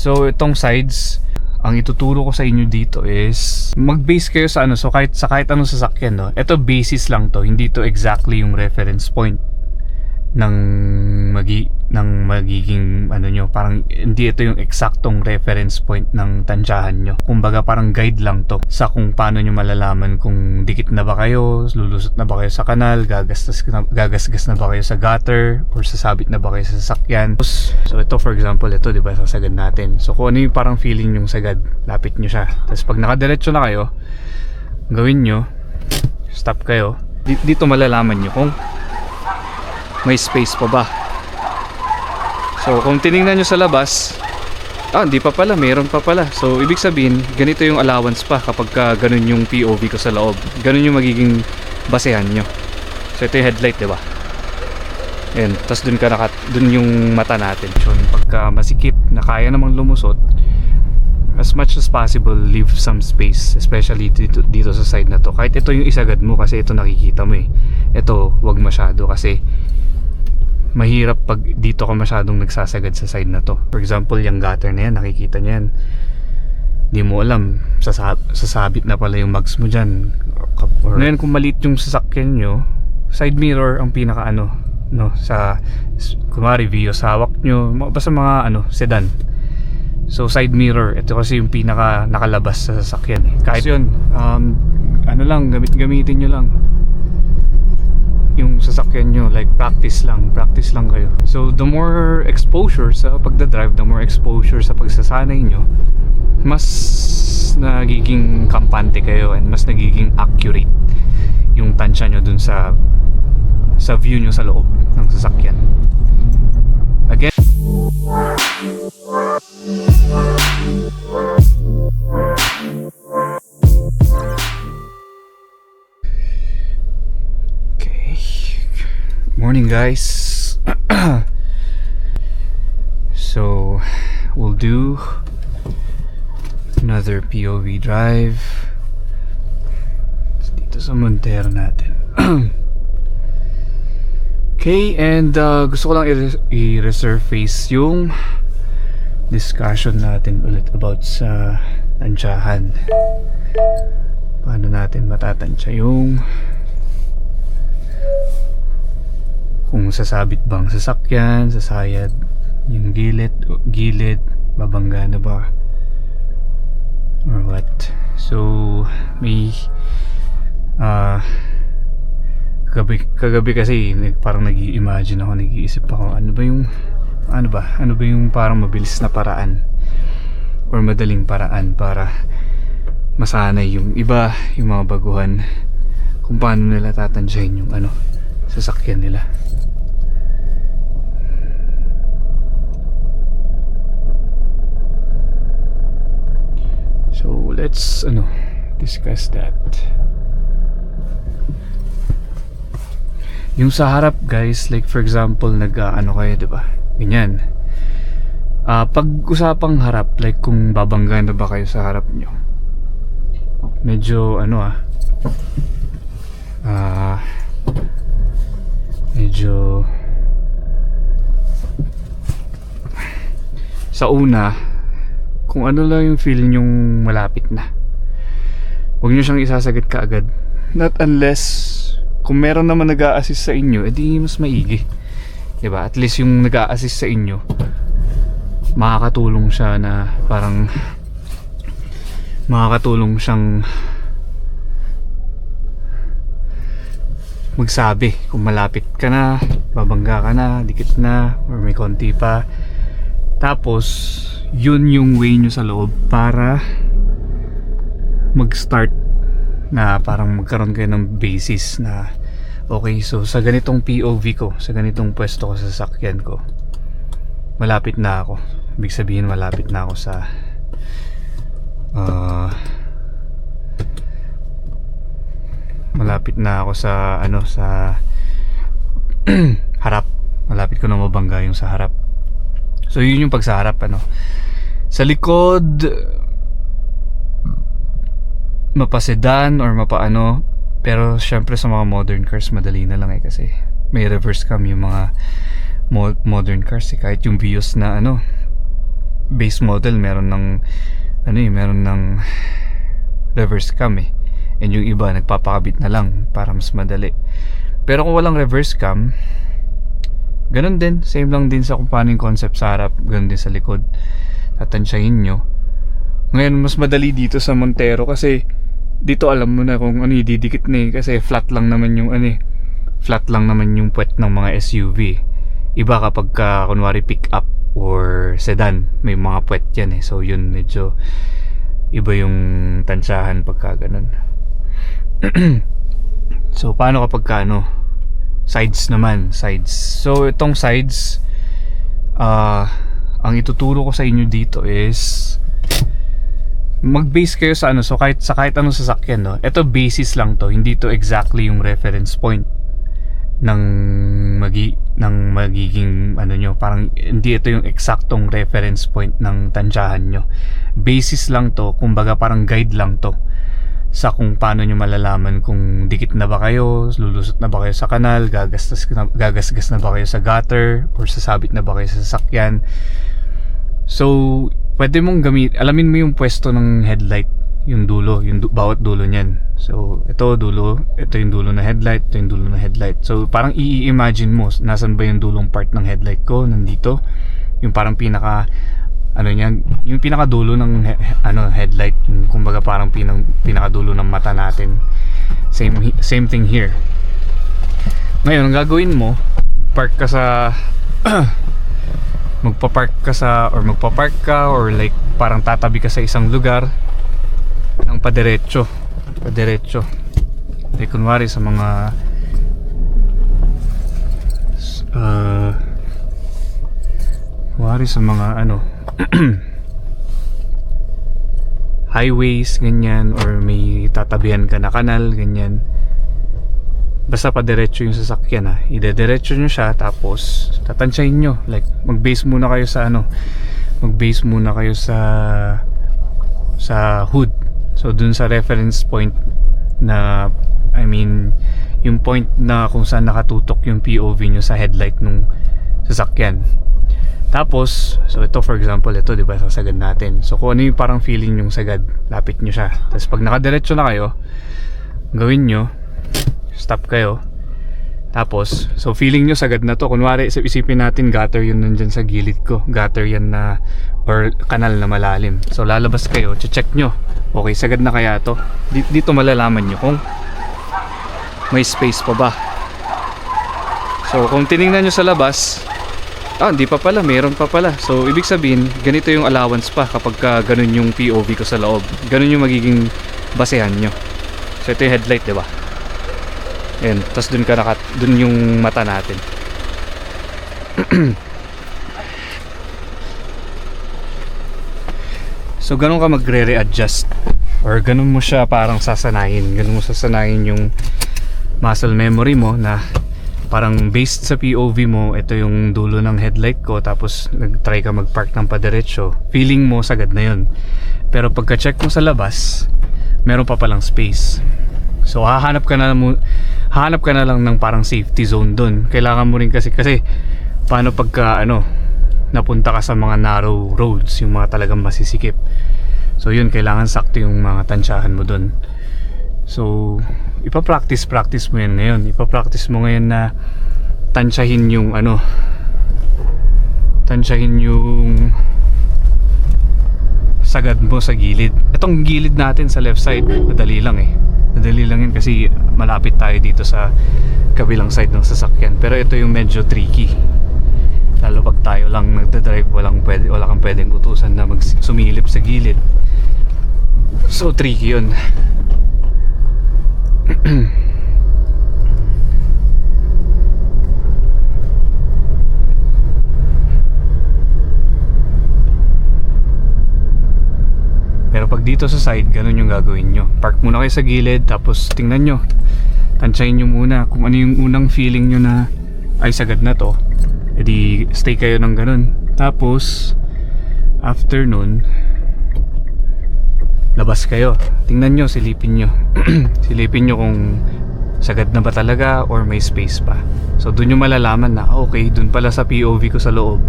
So itong sides, ang ituturo ko sa inyo dito is mag-base kayo sa ano, so kahit anong sasakyan, no. Ito basis lang to, hindi to exactly yung reference point ng magiging ano nyo, parang hindi ito yung eksaktong reference point ng tansyahan nyo. Kumbaga parang guide lang to sa kung paano nyo malalaman kung dikit na ba kayo, lulusot na ba kayo sa kanal, gagasgas na ba kayo sa gutter, or sasabit na ba kayo sa sasakyan. So ito for example, ito diba sasagad natin. So kung ano yung parang feeling yung sagad, lapit nyo siya. Tapos pag nakadiretso na kayo, gawin nyo, stop kayo. Dito malalaman nyo kung may space pa ba. So kung tinignan nyo sa labas, hindi pa pala, mayroon pa pala. So ibig sabihin, ganito yung allowance pa kapag ganun yung POV ko sa loob. Ganun yung magiging basehan nyo. So ito yung headlight, diba? Ayan, tapos dun yung mata natin. So pagka masikip na kaya namang lumusot, as much as possible, leave some space, especially dito sa side na to. Kahit ito yung isagad mo kasi ito nakikita mo eh. Ito, wag masyado kasi mahirap pag dito ka masyadong nagsasagad sa side na to. For example, yung gutter na yan, nakikita nyo yan. Di mo alam, sasabit na pala yung mags mo dyan. Ngayon, kung maliit yung sasakyan nyo, side mirror ang pinaka ano, no, sa kumari Vios hawak nyo, basta mga ano, sedan. So side mirror, ito kasi yung pinaka nakalabas sa sasakyan eh. Kahit yun, ano lang, gamitin nyo lang yung sasakyan nyo, like practice lang kayo. So the more exposure sa pagdadrive, the more exposure sa pagsasanay nyo, mas nagiging kampante kayo and mas nagiging accurate yung tansya nyo dun sa view nyo sa loob ng sasakyan. Again, morning guys. So we'll do another POV drive dito sa Montero natin. Okay, and gusto ko lang i-resurface yung discussion natin ulit about sa tansyahan. Paano natin matatansya yung kung sasabit bang sasakyan, sasayad yung gilid, babangga na ba or what. So may kagabi kasi parang nag-i-imagine ako, nag-iisip ako ano ba yung parang mabilis na paraan or madaling paraan para masanay yung iba, yung mga baguhan, kung paano nila tatansyahin yung ano, sasakyan nila. So let's discuss that. Yung sa harap guys, like for example kayo, diba? Ganyan. Pag-usapang harap, like kung babangga na ba kayo sa harap nyo, medyo medyo sa una, kung ano lang yung feeling yung malapit na, huwag nyo siyang isasagad kaagad. Not unless kung meron naman nag-a-assist sa inyo, edi mas maigi, diba? At least yung nag-a-assist sa inyo, makakatulong siya na parang makakatulong siyang magsabi kung malapit ka na, babangga ka na, dikit na, or may konti pa. Tapos yun yung way nyo sa loob para mag-start na parang magkaroon kayo ng basis na okay, so sa ganitong POV ko, sa ganitong pwesto ko sa sasakyan ko, malapit na ako. Ibig sabihin malapit na ako sa malapit na ako sa sa harap. Malapit ko na mabangga yung sa harap. So yun yung pag sa harap. Sa likod, mapasedan or pero syempre sa mga modern cars madali na lang kasi may reverse cam yung mga modern cars kahit yung Vios na base model meron ng meron ng reverse cam eh. And yung iba nagpapakabit na lang para mas madali. Pero kung walang reverse cam, ganun din, same lang din sa kung paano yung concept sa harap, ganun din sa likod. Tatansyahin nyo. Ngayon mas madali dito sa Montero kasi dito alam mo na kung ano ididikit na eh, kasi flat lang naman yung flat lang naman yung puwet ng mga SUV. Iba kapag kunwari pick up or sedan, may mga puwet yan eh. So yun, medyo iba yung tansyahan pagka ganun. So paano kapag sides naman, sides. So itong sides, ang ituturo ko sa inyo dito is mag-base kayo sa so kahit anong sasakyan, no. Ito basis lang to, hindi to exactly yung reference point ng magiging nyo, parang hindi ito yung eksaktong reference point ng tansyahan nyo. Basis lang to, kumbaga parang guide lang to sa kung paano nyo malalaman kung dikit na ba kayo, lulusot na ba kayo sa kanal, gagasgas na ba kayo sa gutter, or sasabit na ba kayo sa sasakyan. So pwede mong alamin mo yung pwesto ng headlight, yung dulo, bawat dulo niyan. So ito dulo, ito yung dulo na headlight, ito yung dulo na headlight. So parang i-imagine mo nasan ba yung dulong part ng headlight ko, nandito. Yung parang pinaka yung pinakadulo ng headlight, yung kumbaga parang pinakadulo ng mata natin. Same thing here. Ngayon, ang gagawin mo, magpapark ka or like parang tatabi ka sa isang lugar ng padiretso. Like kunwari sa mga highways, ganyan, or may tatabihan ka na kanal, ganyan. Basta padiretso yung sasakyan idediretso nyo siya, tapos tatansyahin nyo, like mag-base muna kayo sa hood. So dun sa reference point na yung point na kung saan nakatutok yung POV nyo sa headlight nung sasakyan. Tapos, so ito for example, ito diba sasagad natin. So kung ano yung parang feeling yung sagad, lapit nyo siya. Tapos pag nakadiretso na kayo, gawin nyo, stop kayo. Tapos, so feeling nyo sagad na to. Kunwari, isipin natin gutter yun nandyan sa gilid ko. Gutter yan na, or kanal na malalim. So lalabas kayo, check nyo. Okay, sagad na kaya to. Dito malalaman nyo kung may space pa ba. So kung tinignan nyo sa labas, hindi pa pala, meron pa pala. So ibig sabihin, ganito yung allowance pa kapag ganun yung POV ko sa loob. Ganun yung magiging basehan nyo. So ito yung headlight, diba? Ayan, tapos dun yung mata natin. So ganun ka magre-readjust, or ganun mo siya parang sasanayin. Ganun mo sasanayin yung muscle memory mo na parang based sa POV mo, ito yung dulo ng headlight ko, tapos nag-try ka mag-park ng padiretso, feeling mo sagad na yun. Pero pagka-check mo sa labas, meron pa palang space. So hahanap ka na lang ng parang safety zone dun. Kailangan mo rin kasi paano pagka napunta ka sa mga narrow roads, yung mga talagang masisikip. So yun, kailangan sakto yung mga tansyahan mo dun. So ipa-practice mo yan ngayon. Ipa-practice mo ngayon na tansyahin yung sagad mo sa gilid. Itong gilid natin sa left side, madali lang yan kasi malapit tayo dito sa kabilang side ng sasakyan. Pero ito yung medyo tricky, lalo pag tayo lang nagdadrive, wala kang pwedeng utusan na sumilip sa gilid. So tricky yun. Pero pag dito sa side, ganun yung gagawin nyo. Park muna kayo sa gilid, tapos tingnan nyo, tansyahin nyo muna kung ano yung unang feeling nyo na ay sagad na to, edi stay kayo ng ganun. Tapos after nun, labas kayo, tingnan nyo, silipin nyo silipin nyo kung sagad na ba talaga or may space pa. So dun nyo malalaman na okay, dun pala sa POV ko sa loob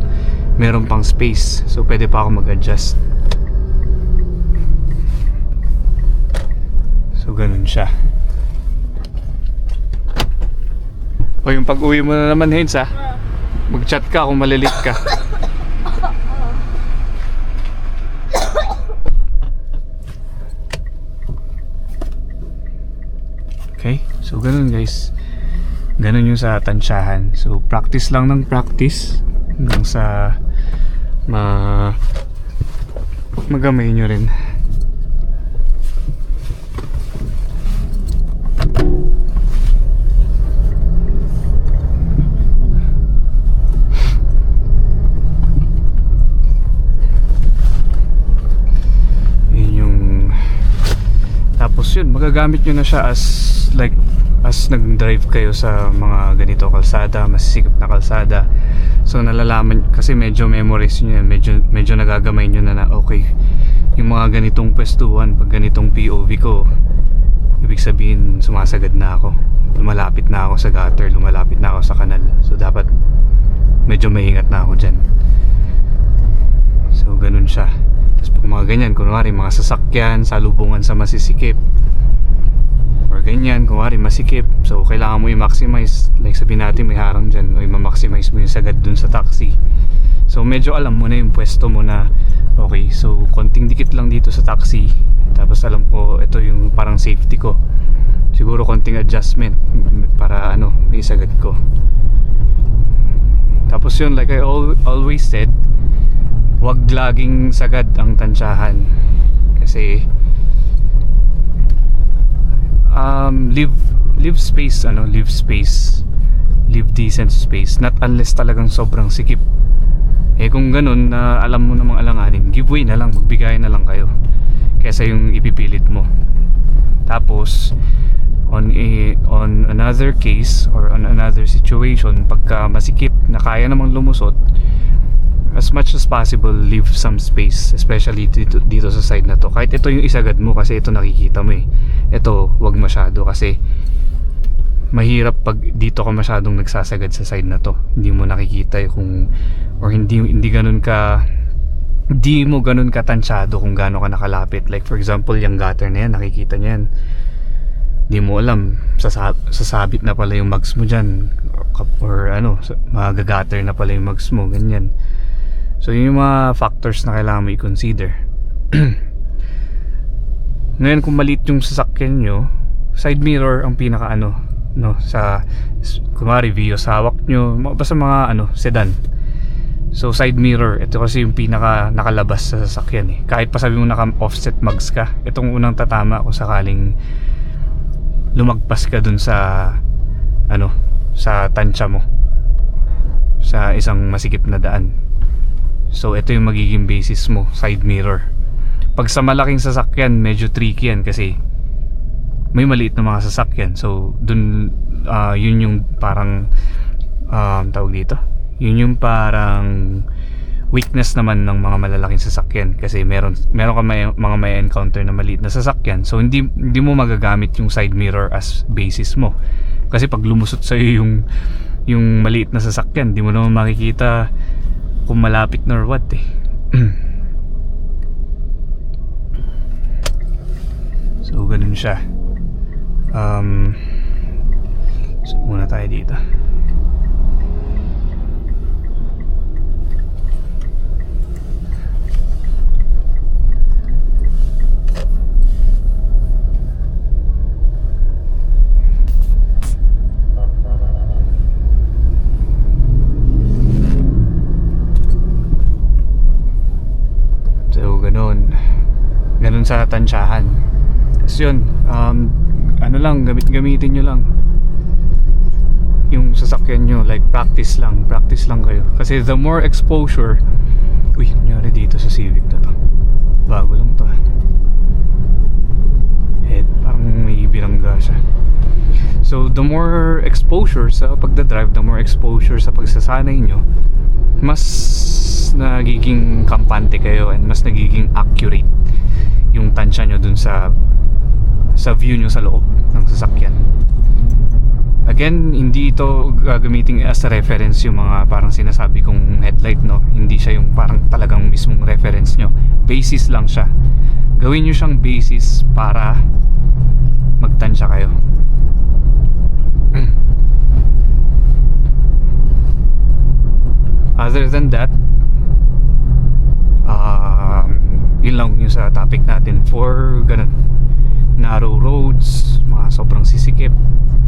meron pang space, so pwede pa ako mag-adjust. So ganun siya. O yung pag-uwi mo na naman, Hens, ha? Mag-chat ka kung malilit ka. Okay, so ganun guys. Ganun yung sa tansyahan. So practice lang ng practice hanggang sa magamay nyo rin. Tapos yun, magagamit nyo na siya as nag-drive kayo sa mga ganito kalsada, masisikip na kalsada. So nalalaman, kasi medyo memories nyo yan, medyo nagagamay nyo na okay, yung mga ganitong pwestuhan, pag ganitong POV ko, ibig sabihin sumasagad na ako, lumalapit na ako sa gutter, lumalapit na ako sa kanal. So dapat medyo maingat na ako dyan. So ganun siya. Tapos pag mga ganyan, kunwari mga sasakyan, salubungan sa masisikip or ganyan, kunwari masikip, so kailangan mo i-maximize, like sabihin natin may harang dyan, o i-maximize mo yung sagad dun sa taxi. So medyo alam mo na yung pwesto mo na okay, so konting dikit lang dito sa taxi, tapos alam ko ito yung parang safety ko, siguro konting adjustment para may sagad ko. Tapos yun, like I always said, wag laging sagad ang tansyahan, kasi leave space, leave decent space, not unless talagang sobrang sikip. Kung ganun na alam mo namang alanganin, give way na lang, magbigay na lang kayo kaysa yung ipipilit mo. Tapos on another case or on another situation, pagka masikip na kaya namang lumusot, as much as possible, leave some space, especially dito sa side na to. Kahit ito yung isagad mo, kasi ito nakikita mo ito wag masyado, kasi mahirap pag dito ka masyadong nagsasagad sa side na to, hindi mo nakikita kung, or hindi mo ganun katansyado kung gaano ka nakalapit. Like for example, yung gutter na yan, nakikita nyo yan, hindi mo alam, sasabit na pala yung mags mo dyan, or magagatter na pala yung mags mo, ganyan. So yun yung mga factors na kailangan mo i-consider. Ngayon, kung maliit yung sasakyan nyo, side mirror ang pinaka sa kumari Vios hawak nyo, basta mga sedan. So side mirror, ito kasi yung pinaka nakalabas sa sasakyan Kahit pa sabi mo naka-offset mags ka, itong unang tatama kung sakaling lumagpas ka dun sa sa tansya mo sa isang masikip na daan. So ito yung magiging basis mo, side mirror. Pag sa malaking sasakyan, medyo tricky yan kasi may maliit na mga sasakyan. So dun yun yung parang tawag dito, yun yung parang weakness naman ng mga malalaking sasakyan, kasi meron ka mga may encounter na maliit na sasakyan. So hindi mo magagamit yung side mirror as basis mo, kasi pag lumusot sa'yo yung maliit na sasakyan, di mo naman makikita kung malapit na or what So ganun siya. So muna tayo dito. Ganun sa tansyahan. Tapos yun, gamitin nyo lang yung sasakyan nyo, like practice lang kayo, kasi the more exposure, nangyari dito sa Civic na to, bago lang to parang may binangga siya. So the more exposure sa pagdadrive, the more exposure sa pagsasanay nyo, mas nagiging kampante kayo and mas nagiging accurate yung tansya nyo dun sa view nyo sa loob ng sasakyan. Again, hindi ito gagamitin as a reference yung mga parang sinasabi kong headlight, no? Hindi siya yung parang talagang mismong reference nyo. Basis lang siya. Gawin nyo siyang basis para magtansya kayo. Other than that, yun lang yung sa topic natin for ganun, narrow roads, mga sobrang sisikip,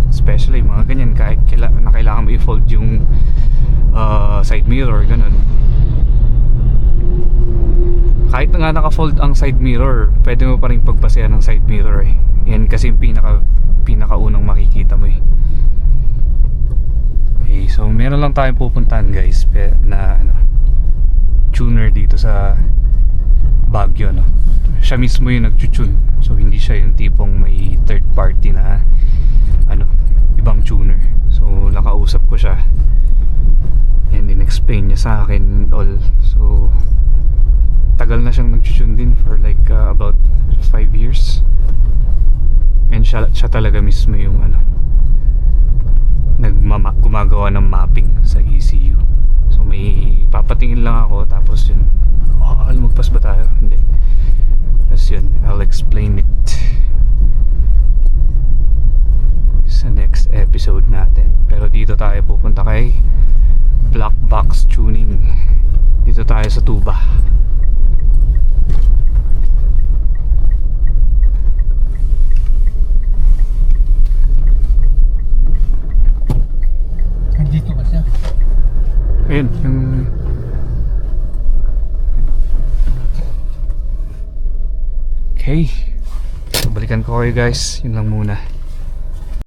especially mga ganyan, kahit na kailangan mo i-fold yung side mirror, ganun. Kahit na nga naka-fold ang side mirror, pwede mo pa rin pagpasehan ng side mirror eh. Yan kasi yung pinakaunang makikita mo eh. Okay, so meron lang tayong pupuntahan guys na tuner dito sa Baguio, no? Siya mismo yung nag-tune, so hindi siya yung tipong may third party na ibang tuner. So nakausap ko siya and then explain niya sa akin all. So tagal na siyang nag-tune din for like about 5 years, and siya talaga mismo yung gumagawa ng mapping sa ECU. So may papatingin lang ako, tapos yun, lumagpas ba tayo? Hindi. Tapos yun, I'll explain it sa next episode natin. Pero dito tayo pupunta kay Black Box Tuning. Dito tayo sa Tuba. Dito ba siya? Ayun, yung okay. So balikan ko kayo guys. Yun lang muna.